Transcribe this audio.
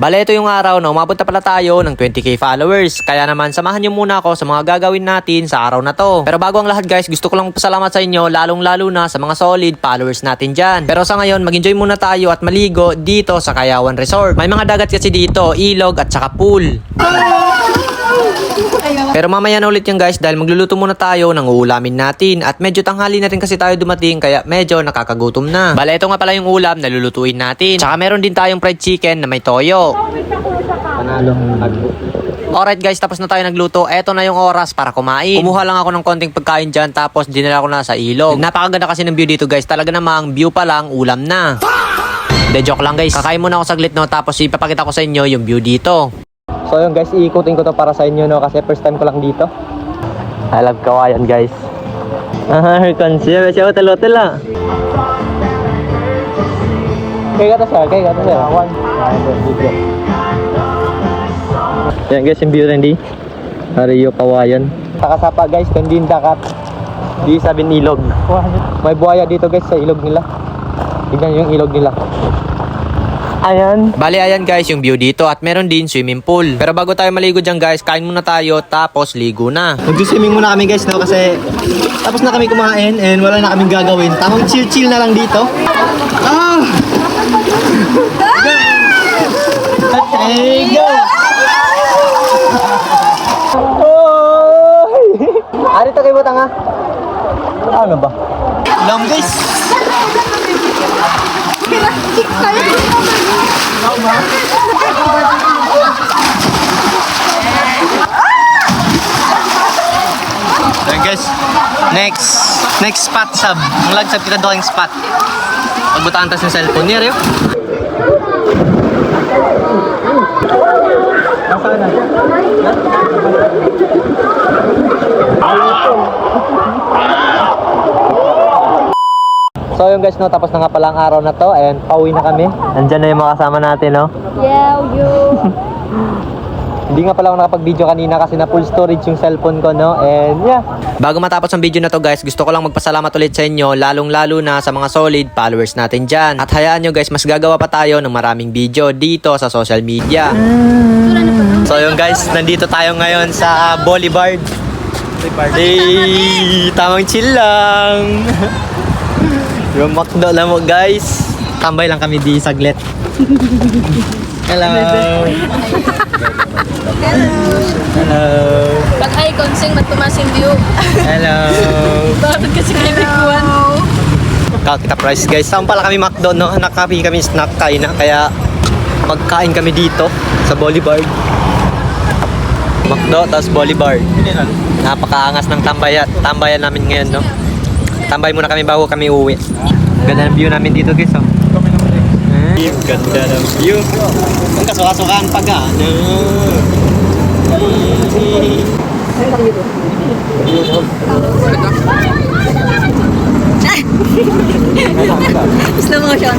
Bale, ito yung araw na umabot na pala tayo ng 20k followers. Kaya naman, samahan nyo muna ako sa mga gagawin natin sa araw na to. Pero bago ang lahat guys, gusto ko lang pasalamat sa inyo, lalong-lalo na sa mga solid followers natin dyan. Pero sa ngayon, mag-enjoy muna tayo at maligo dito sa Kayawan Resort. May mga dagat kasi dito, ilog at saka pool. Pero mamaya na ulit yung guys dahil magluluto muna tayo ng uulamin natin. At medyo tanghali na rin kasi tayo dumating kaya medyo nakakagutom na. Bale, ito nga pala yung ulam na lulutuin natin. Tsaka meron din tayong fried chicken na may toyo. Panalong nagbo. Alright guys, tapos na tayo nagluto. Eto na yung oras para kumain. Kumuha lang ako ng konting pagkain dyan tapos dinala ko na sa ilog. Napakaganda kasi ng view dito guys. Talaga namang view pa lang, ulam na. De joke lang guys. Kakain muna ako saglit no tapos ipapakita ko sa inyo yung view dito. So yun guys, iikutin ko to para sa inyo no kasi first time ko lang dito. I love Kawayan guys. Here comes siya. Siya hotel ah. Kaya ka to sir. Yan guys, yung view rendi. Hariyo Kawayan. Takasapa guys, tendin dakat. Di sabin ilog. May buhaya dito guys sa ilog nila. Tignan yung ilog nila. Ayan. Bali, ayan guys yung view dito at meron din swimming pool. Pero bago tayo maligo dyan guys, kain muna tayo tapos ligo na. Mag-swimming muna kami guys no kasi tapos na kami kumain and wala na kaming gagawin. Tamang chill na lang dito. Ah! Okay, go! Oh! Arito kayo ba tanga? Ano ba? Long guys! Ayan guys, next spot sab. Ang lagsab kita doon yung spot. Pagbutaan tas ng cellphone niya rin. So yun guys no, tapos na nga pala ang araw na to and pauwi na kami. Andyan na yung mga kasama natin no. Yeah, you. Hindi nga pala ako nakapag-video kanina kasi na full storage yung cellphone ko no and yeah. Bago matapos ang video na to guys, gusto ko lang magpasalamat ulit sa inyo lalong-lalo na sa mga solid followers natin dyan. At hayaan nyo guys, mas gagawa pa tayo ng maraming video dito sa social media. So yun guys, nandito tayo ngayon sa Boulevard. Hey, tamang chill lang. Yung McDo lang mo guys. Tambay lang kami di saglit. Hello. Hello. Pag ay konseng matumasin view. Hello. Bakit kasi kayo bikuan? Kakita price guys. Saan pala kami McDo no? Nakapi kami snack kain na kaya magkain kami dito sa Boulevard. McDo tapos Boulevard. Napakaangas ng tambayan namin ngayon no. Tambay muna kami bago kami uwi. Ganda ng view namin dito guys oh. Ganda ng view. Ang kasuka-sukaan pag ano. Slow motion.